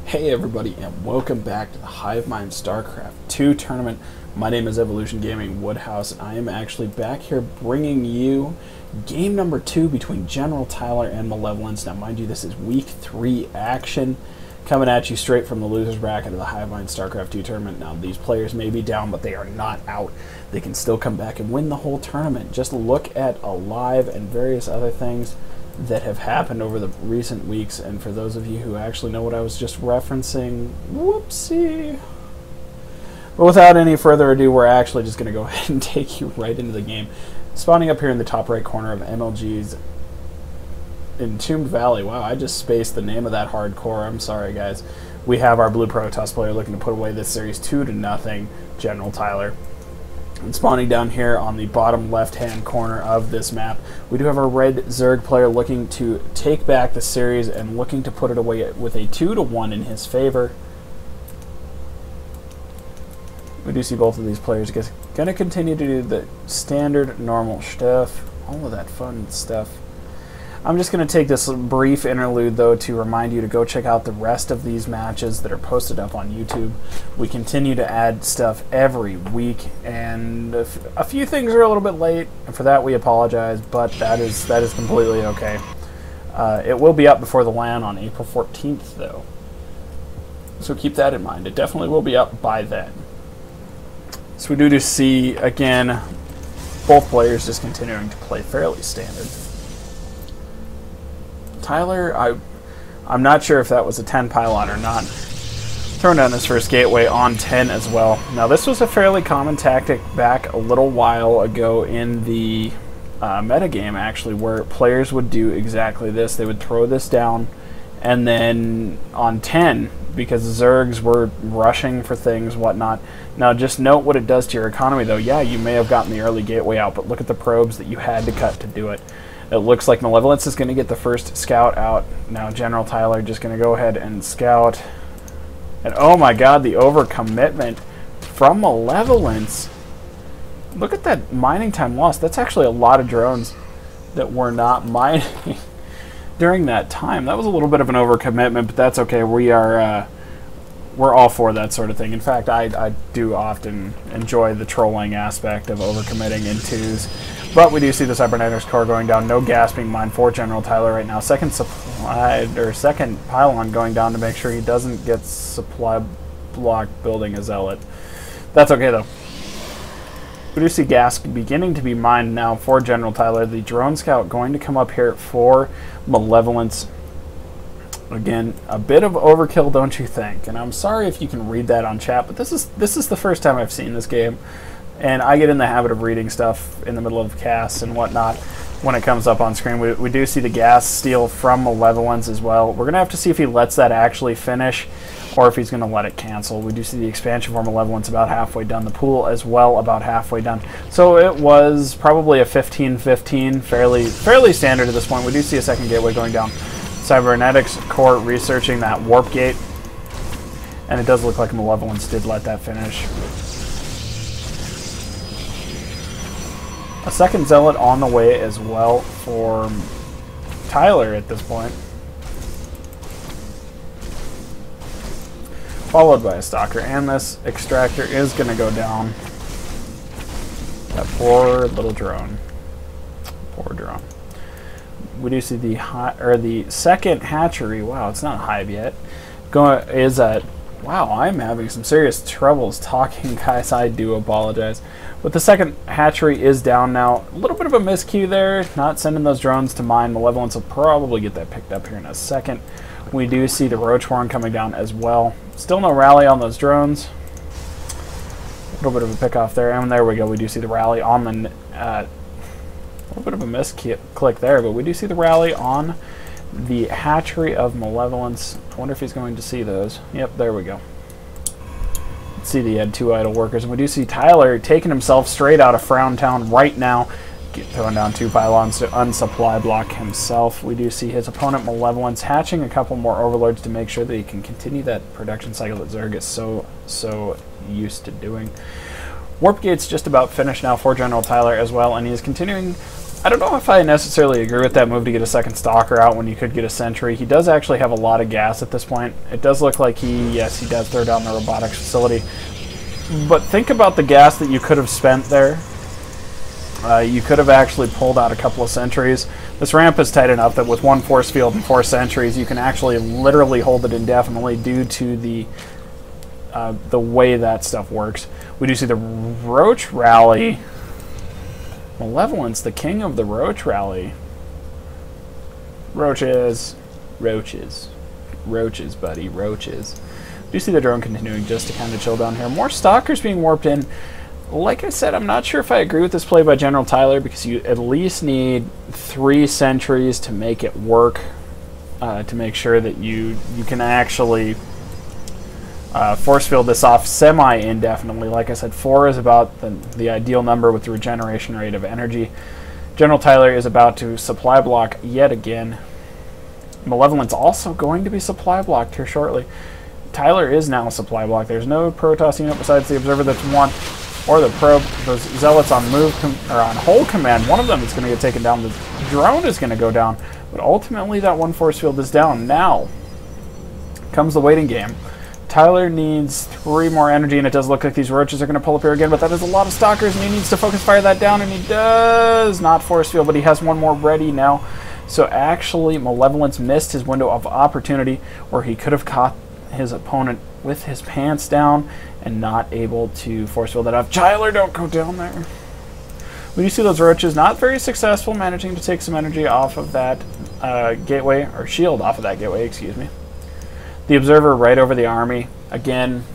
Hey everybody, and welcome back to the Hivemind StarCraft 2 tournament. My name is Evolution Gaming Woodhouse, and I am actually back here bringing you game number 2 between GeneralTyler and Malevolence. Now mind you, this is week 3 action, coming at you straight from the loser's bracket of the Hivemind StarCraft 2 tournament. Now these players may be down, but they are not out. They can still come back and win the whole tournament. Just look at Alive and various other things that have happened over the recent weeks, and for those of you who actually know what I was just referencing, whoopsie. But without any further ado, we're actually just going to go ahead and take you right into the game. Spawning up here in the top right corner of MLG's Entombed Valley. Wow, I just spaced the name of that hardcore. I'm sorry, guys. We have our blue Protoss player looking to put away this series 2-0, GeneralTyler. And spawning down here on the bottom left-hand corner of this map, we do have our red Zerg player looking to take back the series and looking to put it away with a 2-1 in his favor. We do see both of these players going to continue to do the standard normal stuff, all of that fun stuff. I'm just going to take this brief interlude, though, to remind you to go check out the rest of these matches that are posted up on YouTube. We continue to add stuff every week, and a few things are a little bit late, and for that we apologize, but that is completely okay. It will be up before the LAN on April 14th, though, so keep that in mind. It definitely will be up by then. So we do just see, again, both players just continuing to play fairly standard. Tyler, I'm not sure if that was a 10 pylon or not. Throwing down this first gateway on 10 as well. Now this was a fairly common tactic back a little while ago in the metagame, actually, where players would do exactly this. They would throw this down, and then on 10, because Zergs were rushing for things, whatnot. Now just note what it does to your economy, though. Yeah, you may have gotten the early gateway out, but look at the probes that you had to cut to do it. It looks like Malevolence is going to get the first scout out. Now GeneralTyler just going to go ahead and scout. And oh my god, the overcommitment from Malevolence. Look at that mining time lost. That's actually a lot of drones that were not mining during that time. That was a little bit of an overcommitment, but that's okay. We're all for that sort of thing. In fact, I do often enjoy the trolling aspect of overcommitting in twos. But we do see the Cybernetics core going down. No gas being mined for GeneralTyler right now. Second pylon going down to make sure he doesn't get supply block building a zealot. That's okay though. We do see gas beginning to be mined now for GeneralTyler. The drone scout going to come up here for Malevolence. Again, a bit of overkill, don't you think? And I'm sorry if you can read that on chat, but this is the first time I've seen this game. And I get in the habit of reading stuff in the middle of casts and whatnot when it comes up on screen. We do see the gas steal from Malevolence as well. We're going to have to see if he lets that actually finish or if he's going to let it cancel. We do see the expansion for Malevolence about halfway done. The pool as well about halfway done. So it was probably a 15-15, fairly standard at this point. We do see a second gateway going down. Cybernetics core researching that warp gate. And it does look like Malevolence did let that finish. A second zealot on the way as well for Tyler at this point. Followed by a stalker, and this extractor is going to go down. That poor little drone. Poor drone. We do see the second hatchery. Wow, it's not a hive yet. Wow, I'm having some serious troubles talking, guys. I do apologize. But the second hatchery is down now. A little bit of a miscue there. Not sending those drones to mine. Malevolence will probably get that picked up here in a second. We do see the roach horn coming down as well. Still no rally on those drones. A little bit of a pick off there. And there we go. We do see the rally on the... a little bit of a misclick there, but we do see the rally on the hatchery of Malevolence. I wonder if he's going to see those. Yep, there we go. Let's see, he had 2 idle workers. And we do see Tyler taking himself straight out of Frown Town right now. Throwing down 2 pylons to unsupply block himself. We do see his opponent Malevolence hatching a couple more overlords to make sure that he can continue that production cycle that Zerg is so used to doing. Warp gate's just about finished now for GeneralTyler as well, and he is continuing I don't know if I necessarily agree with that move to get a second Stalker out when you could get a Sentry. He does actually have a lot of gas at this point. It does look like yes, he does throw down the robotics facility. But think about the gas that you could have spent there. You could have actually pulled out a couple of sentries. This ramp is tight enough that with one force field and 4 sentries, you can actually literally hold it indefinitely due to the way that stuff works. We do see the Roach Rally. Malevolence, the king of the Roach Rally. Roaches. Roaches. Roaches, buddy. Roaches. We do see the drone continuing just to kind of chill down here. More Stalkers being warped in. Like I said, I'm not sure if I agree with this play by GeneralTyler because you at least need 3 sentries to make it work, to make sure that you can actually force field this off semi-indefinitely. Like I said, 4 is about the ideal number with the regeneration rate of energy. GeneralTyler is about to supply block yet again. Malevolence also going to be supply blocked here shortly. Tyler is now supply blocked. There's no Protoss unit besides the Observer that's 1. Or the probe, those zealots on on hold command. One of them is going to get taken down. The drone is going to go down, but ultimately that one force field is down. Now comes the waiting game. Tyler needs 3 more energy, and it does look like these roaches are going to pull up here again. But that is a lot of Stalkers, and he needs to focus fire that down, and he does not force field, but he has one more ready now. So actually, Malevolence missed his window of opportunity, where he could have caught his opponent with his pants down and not able to force field that off. Tyler, don't go down there. We do see those roaches not very successful, managing to take some energy off of that gateway, or shield off of that gateway, excuse me. The Observer right over the army. Again,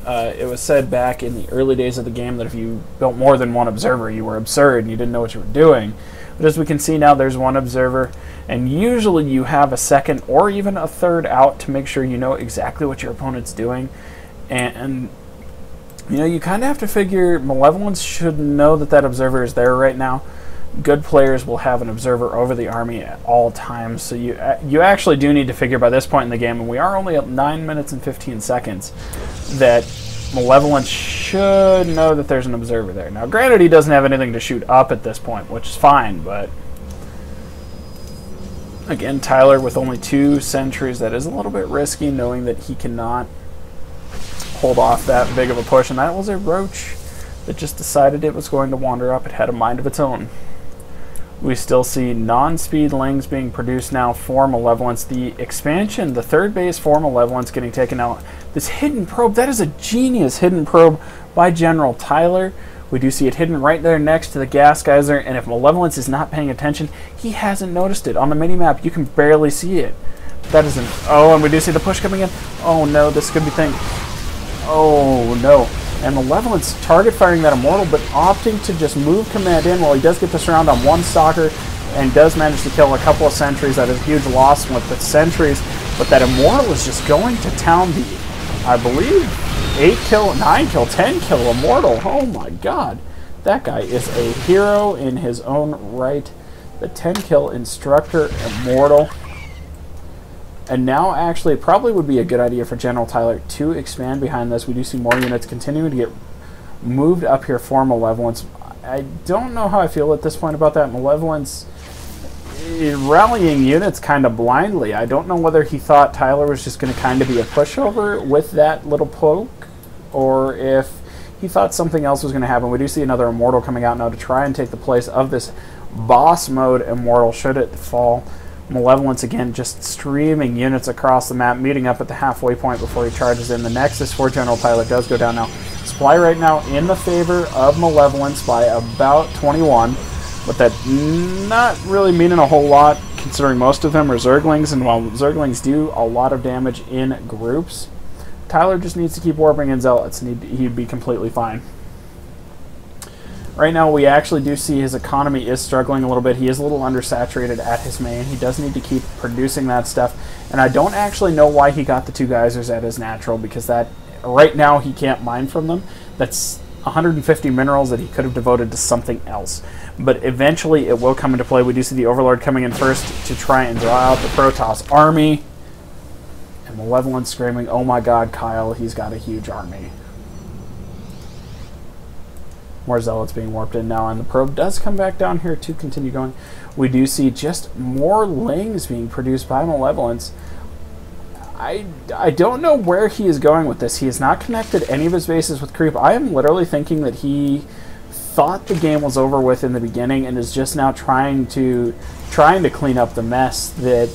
it was said back in the early days of the game that if you built more than one Observer, you were absurd and you didn't know what you were doing. But as we can see now, there's one Observer, and usually you have a second or even a third out to make sure you know exactly what your opponent's doing. And you know, you kind of have to figure Malevolence should know that that Observer is there right now. Good players will have an Observer over the army at all times, so you actually do need to figure by this point in the game, and we are only at 9 minutes and 15 seconds, that Malevolence should know that there's an Observer there. Now, granted, he doesn't have anything to shoot up at this point, which is fine, but again, Tyler with only 2 sentries, that is a little bit risky, knowing that he cannot hold off that big of a push, and that was a roach that just decided it was going to wander up. It had a mind of its own. We still see non-speed lings being produced now for Malevolence. The expansion, the third base for Malevolence getting taken out. This hidden probe, that is a genius hidden probe by GeneralTyler. We do see it hidden right there next to the gas geyser, and if Malevolence is not paying attention, he hasn't noticed it. On the mini-map, you can barely see it. That isn't... Oh, and we do see the push coming in. Oh no, this could be thing. Oh no. And Malevolence target firing that Immortal, but opting to just move command in while he does get this round on one Stalker and does manage to kill a couple of sentries. That is a huge loss with the sentries, but that Immortal is just going to town the, I believe, 8 kill, 9 kill, 10 kill Immortal. Oh my god. That guy is a hero in his own right. The 10 kill Instructor Immortal. And now, actually, it probably would be a good idea for GeneralTyler to expand behind this. We do see more units continuing to get moved up here for Malevolence. I don't know how I feel at this point about that. Malevolence rallying units kind of blindly. I don't know whether he thought Tyler was just going to kind of be a pushover with that little poke, or if he thought something else was going to happen. We do see another Immortal coming out now to try and take the place of this boss mode Immortal, should it fall. Malevolence, again, just streaming units across the map, meeting up at the halfway point before he charges in. The Nexus for GeneralTyler does go down now. Supply right now in the favor of Malevolence by about 21, but that not really meaning a whole lot, considering most of them are Zerglings, and while Zerglings do a lot of damage in groups, Tyler just needs to keep warping in Zealots, and he'd be completely fine. Right now, we actually do see his economy is struggling a little bit. He is a little undersaturated at his main. He does need to keep producing that stuff. And I don't actually know why he got the 2 geysers at his natural, because that right now he can't mine from them. That's 150 minerals that he could have devoted to something else. But eventually it will come into play. We do see the Overlord coming in first to try and draw out the Protoss army. And Malevolence screaming, "Oh my god, Kyle, he's got a huge army." More Zealots being warped in now, and the probe does come back down here to continue going. We do see just more Lings being produced by Malevolence. I don't know where he is going with this. He has not connected any of his bases with creep. I am literally thinking that he thought the game was over with in the beginning and is just now trying to clean up the mess that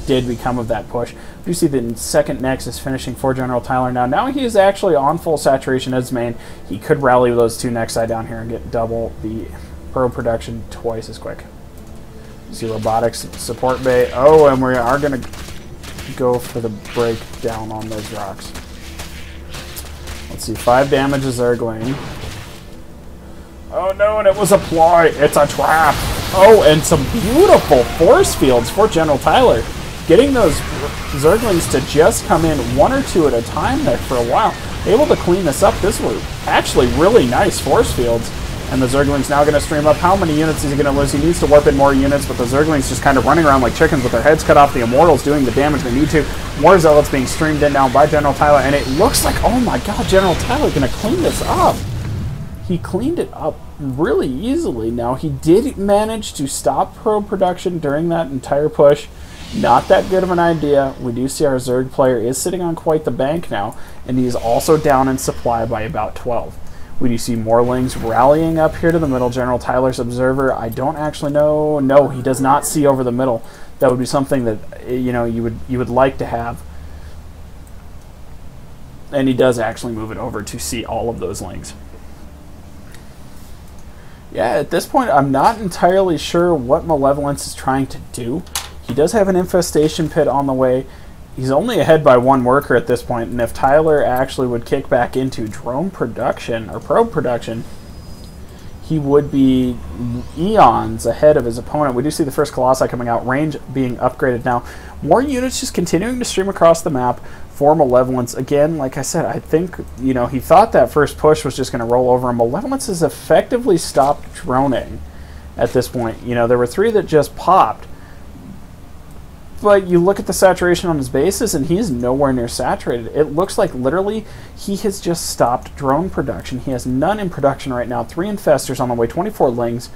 did become of that push. You see the second Nexus finishing for GeneralTyler now. Now he is actually on full saturation as main. He could rally those two Nexi down here and get double the probe production twice as quick. You see Robotics support bay. Oh, and we are going to go for the breakdown on those rocks. Let's see, 5 damage is Zergling. Oh no, and it was a ploy. It's a trap. Oh, and some beautiful force fields for GeneralTyler. Getting those Zerglings to just come in 1 or 2 at a time there for a while. Able to clean this up. This were actually really nice force fields. And the Zergling's now going to stream up. How many units is he going to lose? He needs to warp in more units, but the Zergling's just kind of running around like chickens with their heads cut off. The Immortals doing the damage they need to. More Zealots being streamed in now by GeneralTyler, and it looks like, oh my god, GeneralTyler going to clean this up. He cleaned it up really easily. Now, he did manage to stop probe production during that entire push. Not that good of an idea. We do see our Zerg player is sitting on quite the bank now, and he is also down in supply by about 12. We do see more Lings rallying up here to the middle. GeneralTyler's observer, I don't actually know. No, he does not see over the middle. That would be something that, you know, you would like to have. And he does actually move it over to see all of those Lings. Yeah, at this point, I'm not entirely sure what Malevolence is trying to do. He does have an infestation pit on the way. He's only ahead by 1 worker at this point, and if Tyler actually would kick back into drone production, or probe production, he would be eons ahead of his opponent. We do see the first Colossi coming out, range being upgraded now. More units just continuing to stream across the map for Malevolence. Again, like I said, I think, you know, he thought that first push was just going to roll over, and Malevolence has effectively stopped droning at this point. You know, there were 3 that just popped. But you look at the saturation on his bases, and he's nowhere near saturated. It looks like literally he has just stopped drone production. He has none in production right now. 3 infestors on the way, 24 Lings.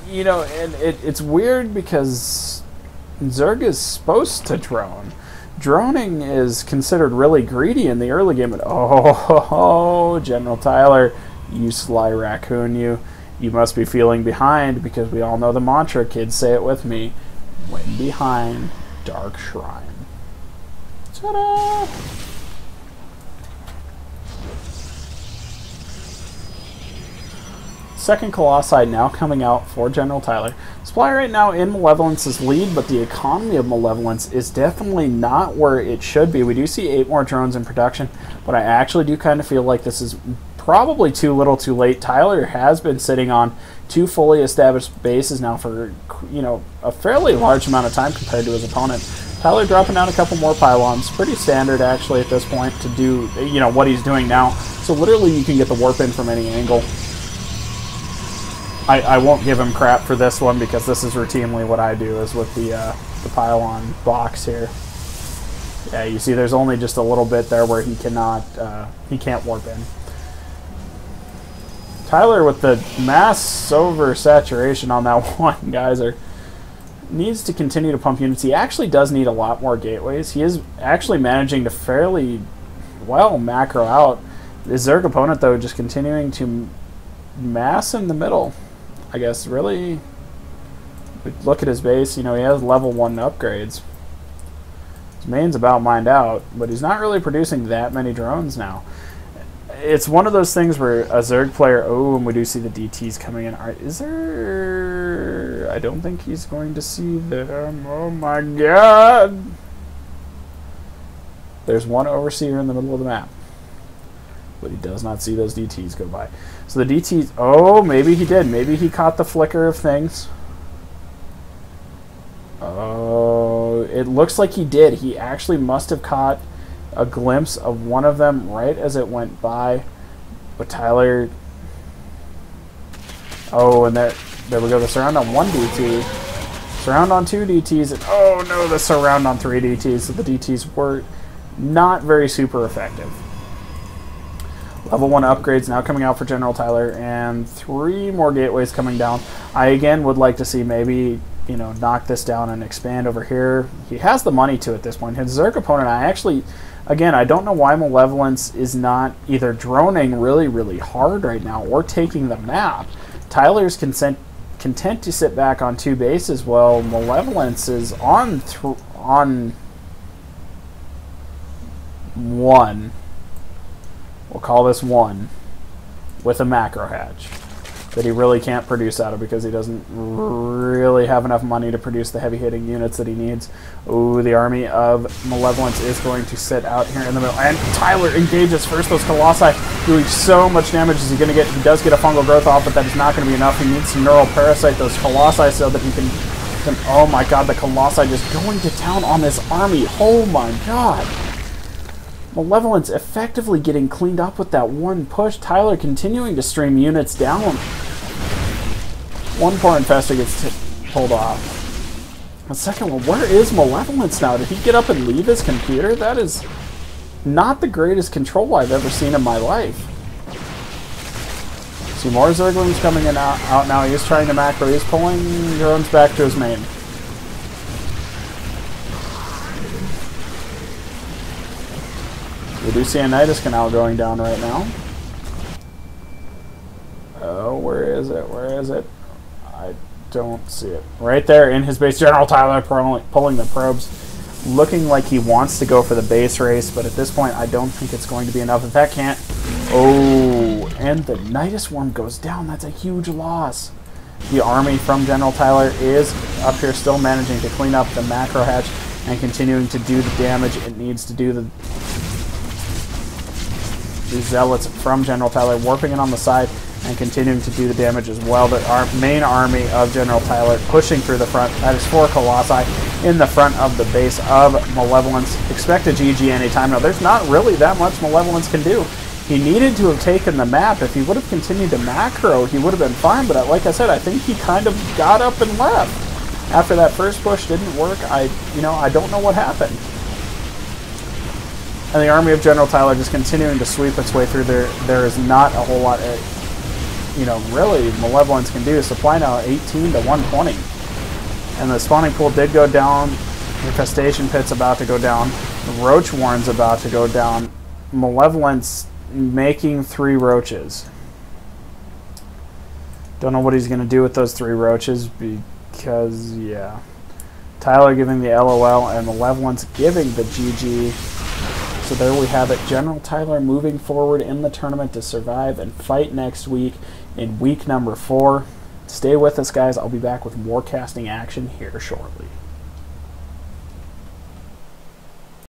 You know, and it's weird because Zerg is supposed to drone. Droning is considered really greedy in the early game. But oh, GeneralTyler, you sly raccoon, you must be feeling behind, because we all know the mantra. Kids, say it with me. When behind, dark shrine. Ta-da! Second Colossi now coming out for GeneralTyler. Supply right now in Malevolence's lead, but the economy of Malevolence is definitely not where it should be. We do see 8 more drones in production, but I actually do kind of feel like this is probably too little too late. Tyler has been sitting on 2 fully established bases now for, you know, a fairly large amount of time compared to his opponent. Tyler dropping down a couple more pylons. Pretty standard, actually, at this point to do, you know, what he's doing now. So literally you can get the warp in from any angle. I won't give him crap for this one, because this is routinely what I do, is with the pylon box here. Yeah, you see there's only just a little bit there where he can't warp in. Tyler with the mass oversaturation on that one, guys, needs to continue to pump units. He actually does need a lot more gateways. He is actually managing to fairly well macro out. His Zerg opponent, though, just continuing to mass in the middle. I guess, really, look at his base. You know, he has level 1 upgrades. His main's about mined out, but he's not really producing that many drones now. It's one of those things where a Zerg player, oh, and we do see the DTs coming in. Is there... I don't think he's going to see them. Oh my god! There's one Overseer in the middle of the map, but he does not see those DTs go by. So the DTs... Oh, maybe he did. Maybe he caught the flicker of things. Oh, it looks like he did. He actually must have caught a glimpse of one of them right as it went by. But Tyler... Oh, and there we go. The surround on 1 DT. Surround on 2 DTs. And oh no, the surround on 3 DTs. So the DTs were not very super effective. Level 1 upgrades now coming out for GeneralTyler, and 3 more gateways coming down. I again would like to see maybe, you know, knock this down and expand over here. He has the money to at this point. His Zerg opponent, I actually, again, I don't know why Malevolence is not either droning really, really hard right now or taking the map. Tyler's content to sit back on 2 bases while Malevolence is on 1. We'll call this 1 with a macro hatch that he really can't produce out of because he doesn't really have enough money to produce the heavy hitting units that he needs. Ooh, the army of Malevolence is going to sit out here in the middle, and Tyler engages first. Those Colossi doing so much damage. Is he going to get? He does get a fungal growth off, but that is not going to be enough. He needs some neural parasite those Colossi so that he can. Oh my God, the Colossi just going to town on this army. Oh my God. Malevolence effectively getting cleaned up with that 1 push. Tyler continuing to stream units down. 1 poor infestor gets pulled off. The second one, where is Malevolence now? Did he get up and leave his computer? That is not the greatest control I've ever seen in my life. See more Zerglings coming in out now. He's trying to macro. He's pulling drones back to his main. We do see a Nidus Canal going down right now. Oh, where is it? Where is it? I don't see it. Right there in his base. GeneralTyler pulling the probes. Looking like he wants to go for the base race, but at this point, I don't think it's going to be enough. If that can't... Oh, and the Nidus Worm goes down. That's a huge loss. The army from GeneralTyler is up here still managing to clean up the macro hatch and continuing to do the damage it needs to do. The Zealots from GeneralTyler warping it on the side and continuing to do the damage as well. The main army of GeneralTyler pushing through the front. That is 4 Colossi in the front of the base of Malevolence. Expect a GG anytime. Now, there's not really that much Malevolence can do. He needed to have taken the map. If he would have continued to macro, he would have been fine. But like I said, I think he kind of got up and left. After that first push didn't work, I don't know what happened. And the army of GeneralTyler just continuing to sweep its way through there. There is not a whole lot, really Malevolence can do. Supply now 18 to 120. And the spawning pool did go down. The Infestation Pit's about to go down. The Roach Warren's about to go down. Malevolence making 3 roaches. Don't know what he's going to do with those 3 roaches because, yeah. Tyler giving the LOL and Malevolence giving the GG. So there we have it. GeneralTyler moving forward in the tournament to survive and fight next week in week number 4. Stay with us, guys. I'll be back with more casting action here shortly.